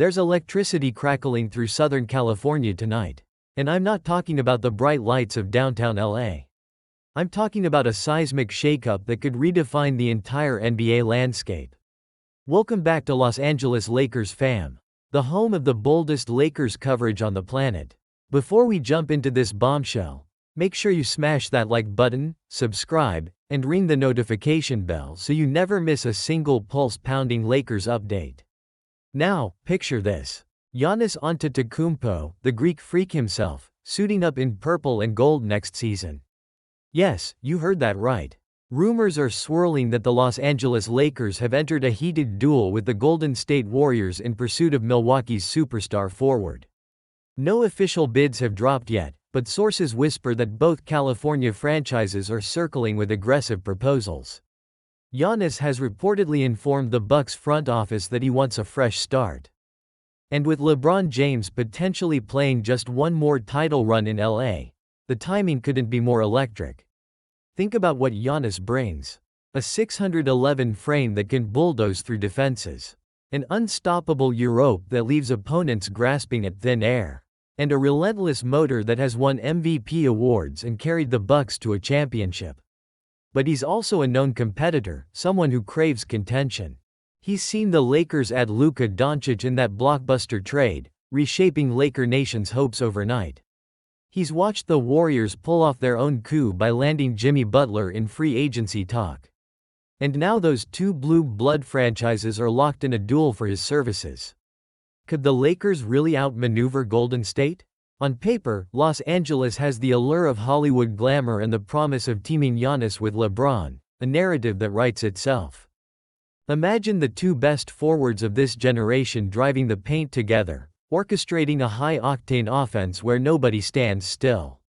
There's electricity crackling through Southern California tonight. And I'm not talking about the bright lights of downtown LA. I'm talking about a seismic shakeup that could redefine the entire NBA landscape. Welcome back to Los Angeles Lakers fam, the home of the boldest Lakers coverage on the planet. Before we jump into this bombshell, make sure you smash that like button, subscribe, and ring the notification bell so you never miss a single pulse-pounding Lakers update. Now, picture this. Giannis Antetokounmpo, the Greek freak himself, suiting up in purple and gold next season. Yes, you heard that right. Rumors are swirling that the Los Angeles Lakers have entered a heated duel with the Golden State Warriors in pursuit of Milwaukee's superstar forward. No official bids have dropped yet, but sources whisper that both California franchises are circling with aggressive proposals. Giannis has reportedly informed the Bucks front office that he wants a fresh start. And with LeBron James potentially playing just one more title run in LA, the timing couldn't be more electric. Think about what Giannis brings. A 611 frame that can bulldoze through defenses. An unstoppable Europe that leaves opponents grasping at thin air. And a relentless motor that has won MVP awards and carried the Bucks to a championship. But he's also a known competitor, someone who craves contention. He's seen the Lakers add Luka Doncic in that blockbuster trade, reshaping Laker Nation's hopes overnight. He's watched the Warriors pull off their own coup by landing Jimmy Butler in free agency talk. And now those two blue blood franchises are locked in a duel for his services. Could the Lakers really outmaneuver Golden State? On paper, Los Angeles has the allure of Hollywood glamour and the promise of teaming Giannis with LeBron, a narrative that writes itself. Imagine the two best forwards of this generation driving the paint together, orchestrating a high-octane offense where nobody stands still.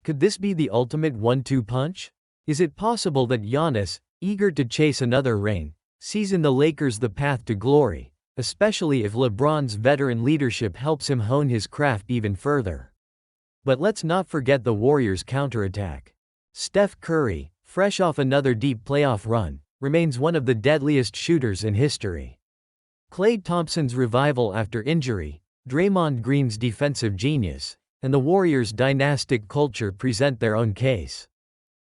Could this be the ultimate 1-2 punch? Is it possible that Giannis, eager to chase another ring, sees in the Lakers the path to glory, especially if LeBron's veteran leadership helps him hone his craft even further? But let's not forget the Warriors' counterattack. Steph Curry, fresh off another deep playoff run, remains one of the deadliest shooters in history. Klay Thompson's revival after injury, Draymond Green's defensive genius, and the Warriors' dynastic culture present their own case.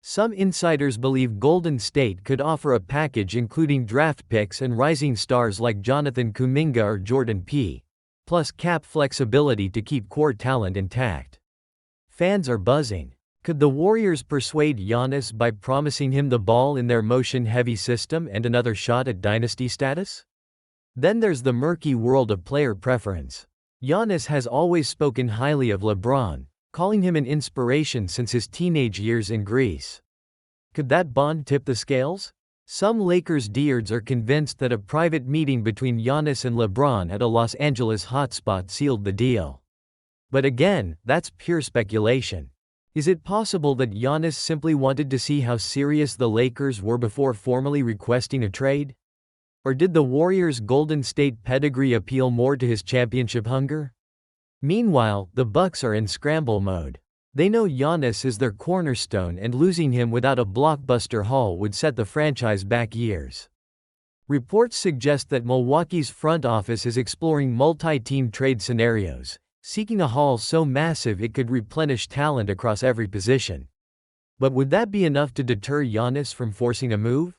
Some insiders believe Golden State could offer a package including draft picks and rising stars like Jonathan Kuminga or Jordan P., plus cap flexibility to keep core talent intact. Fans are buzzing. Could the Warriors persuade Giannis by promising him the ball in their motion-heavy system and another shot at dynasty status? Then there's the murky world of player preference. Giannis has always spoken highly of LeBron, calling him an inspiration since his teenage years in Greece. Could that bond tip the scales? Some Lakers diehards are convinced that a private meeting between Giannis and LeBron at a Los Angeles hotspot sealed the deal. But again, that's pure speculation. Is it possible that Giannis simply wanted to see how serious the Lakers were before formally requesting a trade? Or did the Warriors' Golden State pedigree appeal more to his championship hunger? Meanwhile, the Bucks are in scramble mode. They know Giannis is their cornerstone and losing him without a blockbuster haul would set the franchise back years. Reports suggest that Milwaukee's front office is exploring multi-team trade scenarios, seeking a haul so massive it could replenish talent across every position. But would that be enough to deter Giannis from forcing a move?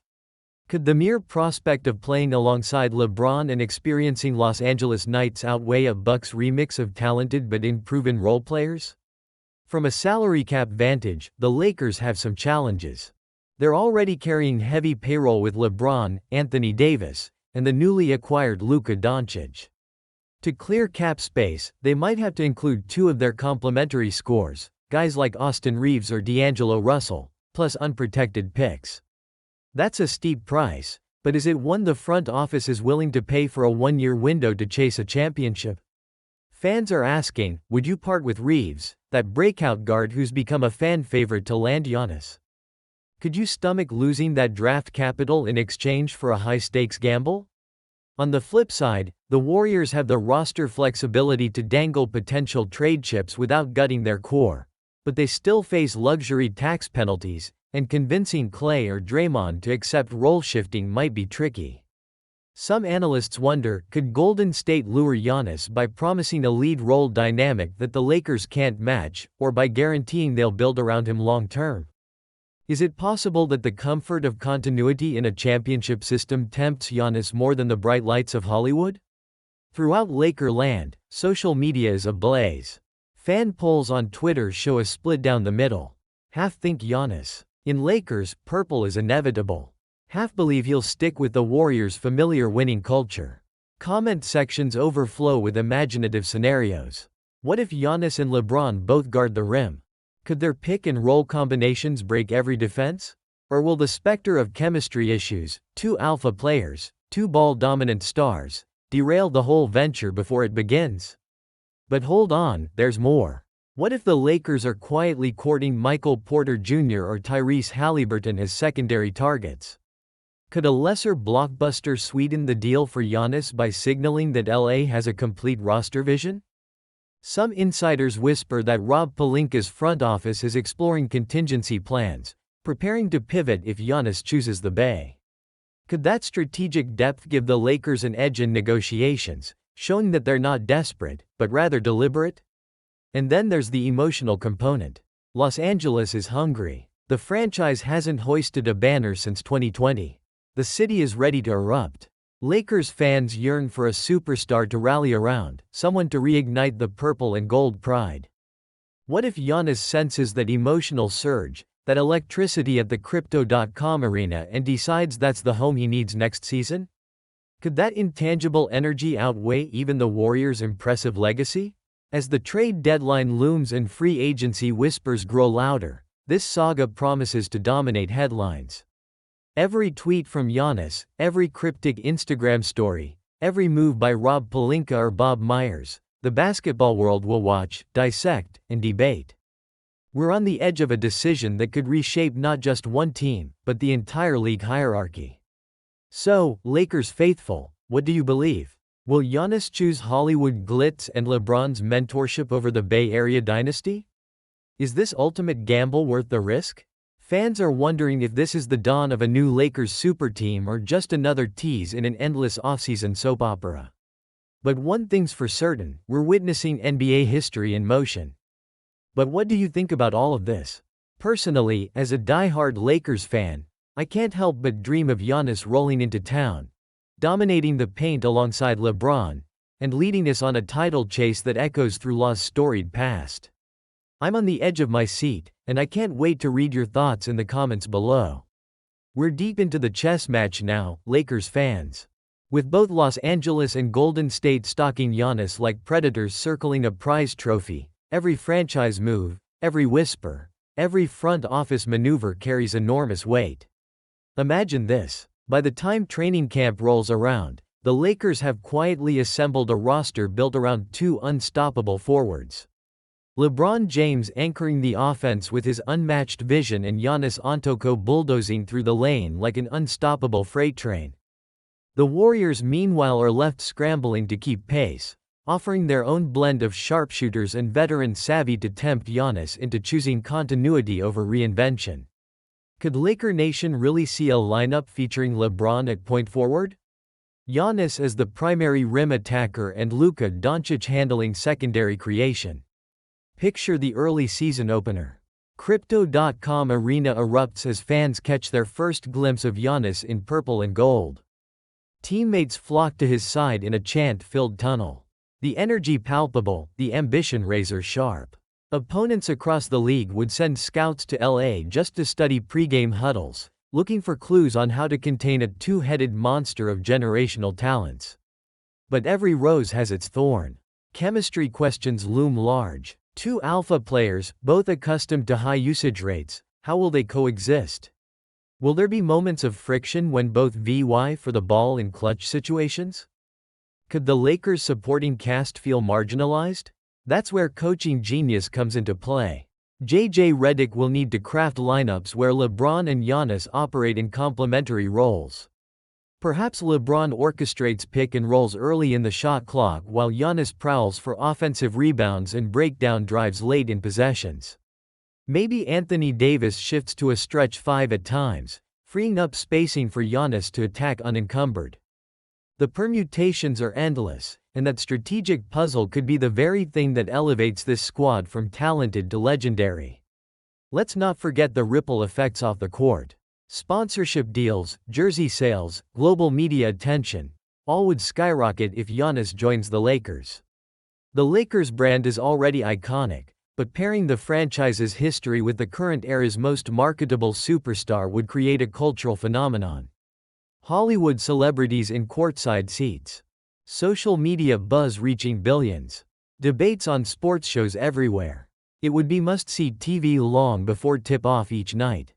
Could the mere prospect of playing alongside LeBron and experiencing Los Angeles nights outweigh a Bucks remix of talented but unproven role players? From a salary cap vantage, the Lakers have some challenges. They're already carrying heavy payroll with LeBron, Anthony Davis, and the newly acquired Luka Doncic. To clear cap space, they might have to include two of their complementary scores, guys like Austin Reeves or D'Angelo Russell, plus unprotected picks. That's a steep price, but is it one the front office is willing to pay for a one-year window to chase a championship? Fans are asking, would you part with Reeves, that breakout guard who's become a fan favorite to land Giannis? Could you stomach losing that draft capital in exchange for a high-stakes gamble? On the flip side, the Warriors have the roster flexibility to dangle potential trade chips without gutting their core, but they still face luxury tax penalties, and convincing Klay or Draymond to accept role shifting might be tricky. Some analysts wonder, could Golden State lure Giannis by promising a lead role dynamic that the Lakers can't match, or by guaranteeing they'll build around him long-term? Is it possible that the comfort of continuity in a championship system tempts Giannis more than the bright lights of Hollywood? Throughout Laker land, social media is ablaze. Fan polls on Twitter show a split down the middle. Half think Giannis. In Lakers, purple is inevitable. Half believe he'll stick with the Warriors' familiar winning culture. Comment sections overflow with imaginative scenarios. What if Giannis and LeBron both guard the rim? Could their pick-and-roll combinations break every defense? Or will the specter of chemistry issues, two alpha players, two ball-dominant stars, derail the whole venture before it begins? But hold on, there's more. What if the Lakers are quietly courting Michael Porter Jr. or Tyrese Halliburton as secondary targets? Could a lesser blockbuster sweeten the deal for Giannis by signaling that LA has a complete roster vision? Some insiders whisper that Rob Pelinka's front office is exploring contingency plans, preparing to pivot if Giannis chooses the Bay. Could that strategic depth give the Lakers an edge in negotiations, showing that they're not desperate, but rather deliberate? And then there's the emotional component. Los Angeles is hungry. The franchise hasn't hoisted a banner since 2020. The city is ready to erupt. Lakers fans yearn for a superstar to rally around, someone to reignite the purple and gold pride. What if Giannis senses that emotional surge, that electricity at the Crypto.com arena and decides that's the home he needs next season? Could that intangible energy outweigh even the Warriors' impressive legacy? As the trade deadline looms and free agency whispers grow louder, this saga promises to dominate headlines. Every tweet from Giannis, every cryptic Instagram story, every move by Rob Pelinka or Bob Myers, the basketball world will watch, dissect, and debate. We're on the edge of a decision that could reshape not just one team, but the entire league hierarchy. So, Lakers faithful, what do you believe? Will Giannis choose Hollywood glitz and LeBron's mentorship over the Bay Area dynasty? Is this ultimate gamble worth the risk? Fans are wondering if this is the dawn of a new Lakers super team or just another tease in an endless offseason soap opera. But one thing's for certain, we're witnessing NBA history in motion. But what do you think about all of this? Personally, as a die-hard Lakers fan, I can't help but dream of Giannis rolling into town, dominating the paint alongside LeBron, and leading us on a title chase that echoes through Law's storied past. I'm on the edge of my seat, and I can't wait to read your thoughts in the comments below. We're deep into the chess match now, Lakers fans. With both Los Angeles and Golden State stalking Giannis like predators circling a prize trophy, every franchise move, every whisper, every front office maneuver carries enormous weight. Imagine this. By the time training camp rolls around, the Lakers have quietly assembled a roster built around two unstoppable forwards. LeBron James anchoring the offense with his unmatched vision and Giannis Antetokounmpo bulldozing through the lane like an unstoppable freight train. The Warriors meanwhile are left scrambling to keep pace, offering their own blend of sharpshooters and veteran savvy to tempt Giannis into choosing continuity over reinvention. Could Laker Nation really see a lineup featuring LeBron at point forward? Giannis as the primary rim attacker and Luka Doncic handling secondary creation. Picture the early season opener. Crypto.com arena erupts as fans catch their first glimpse of Giannis in purple and gold. Teammates flock to his side in a chant-filled tunnel. The energy palpable, the ambition razor-sharp. Opponents across the league would send scouts to LA just to study pregame huddles, looking for clues on how to contain a two-headed monster of generational talents. But every rose has its thorn. Chemistry questions loom large. Two alpha players, both accustomed to high usage rates, how will they coexist? Will there be moments of friction when both vie for the ball in clutch situations? Could the Lakers' supporting cast feel marginalized? That's where coaching genius comes into play. JJ Redick will need to craft lineups where LeBron and Giannis operate in complementary roles. Perhaps LeBron orchestrates pick and rolls early in the shot clock while Giannis prowls for offensive rebounds and breakdown drives late in possessions. Maybe Anthony Davis shifts to a stretch five at times, freeing up spacing for Giannis to attack unencumbered. The permutations are endless, and that strategic puzzle could be the very thing that elevates this squad from talented to legendary. Let's not forget the ripple effects off the court. Sponsorship deals, jersey sales, global media attention, all would skyrocket if Giannis joins the Lakers. The Lakers brand is already iconic, but pairing the franchise's history with the current era's most marketable superstar would create a cultural phenomenon. Hollywood celebrities in courtside seats. Social media buzz reaching billions. Debates on sports shows everywhere. It would be must-see TV long before tip-off each night.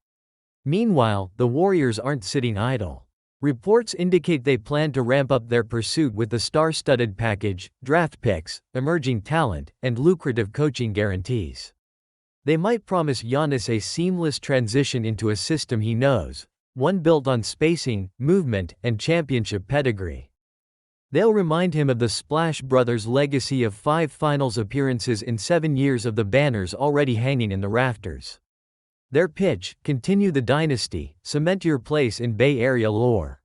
Meanwhile, the Warriors aren't sitting idle. Reports indicate they plan to ramp up their pursuit with a star-studded package, draft picks, emerging talent, and lucrative coaching guarantees. They might promise Giannis a seamless transition into a system he knows, one built on spacing, movement, and championship pedigree. They'll remind him of the Splash Brothers' legacy of 5 finals appearances in 7 years of the banners already hanging in the rafters. Their pitch: continue the dynasty, cement your place in Bay Area lore.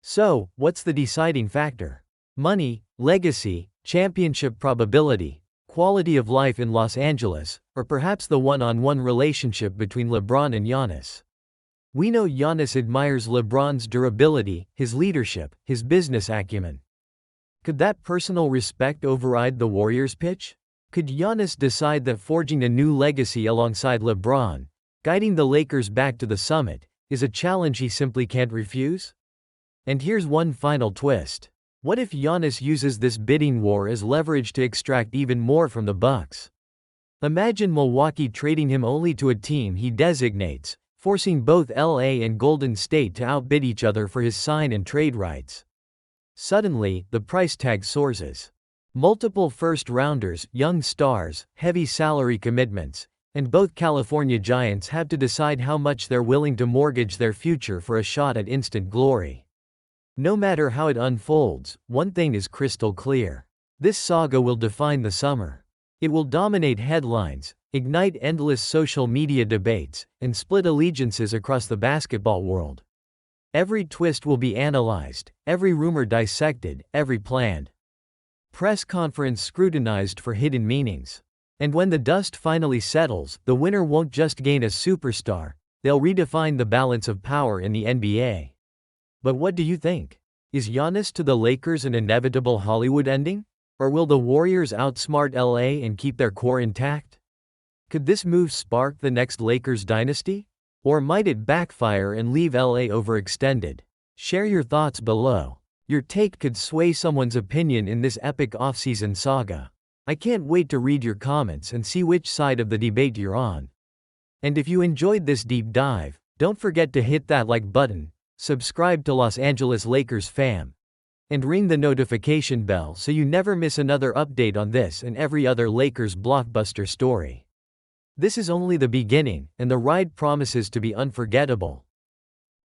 So, what's the deciding factor? Money, legacy, championship probability, quality of life in Los Angeles, or perhaps the one-on-one relationship between LeBron and Giannis? We know Giannis admires LeBron's durability, his leadership, his business acumen. Could that personal respect override the Warriors' pitch? Could Giannis decide that forging a new legacy alongside LeBron, guiding the Lakers back to the summit, is a challenge he simply can't refuse? And here's one final twist. What if Giannis uses this bidding war as leverage to extract even more from the Bucks? Imagine Milwaukee trading him only to a team he designates, forcing both LA and Golden State to outbid each other for his sign and trade rights. Suddenly, the price tag soars. Multiple first-rounders, young stars, heavy salary commitments, and both California Giants have to decide how much they're willing to mortgage their future for a shot at instant glory. No matter how it unfolds, one thing is crystal clear. This saga will define the summer. It will dominate headlines, ignite endless social media debates, and split allegiances across the basketball world. Every twist will be analyzed, every rumor dissected, every planned press conference scrutinized for hidden meanings. And when the dust finally settles, the winner won't just gain a superstar, they'll redefine the balance of power in the NBA. But what do you think? Is Giannis to the Lakers an inevitable Hollywood ending? Or will the Warriors outsmart LA and keep their core intact? Could this move spark the next Lakers dynasty? Or might it backfire and leave LA overextended? Share your thoughts below. Your take could sway someone's opinion in this epic offseason saga. I can't wait to read your comments and see which side of the debate you're on. And if you enjoyed this deep dive, don't forget to hit that like button, subscribe to Los Angeles Lakers fam, and ring the notification bell so you never miss another update on this and every other Lakers blockbuster story. This is only the beginning, and the ride promises to be unforgettable.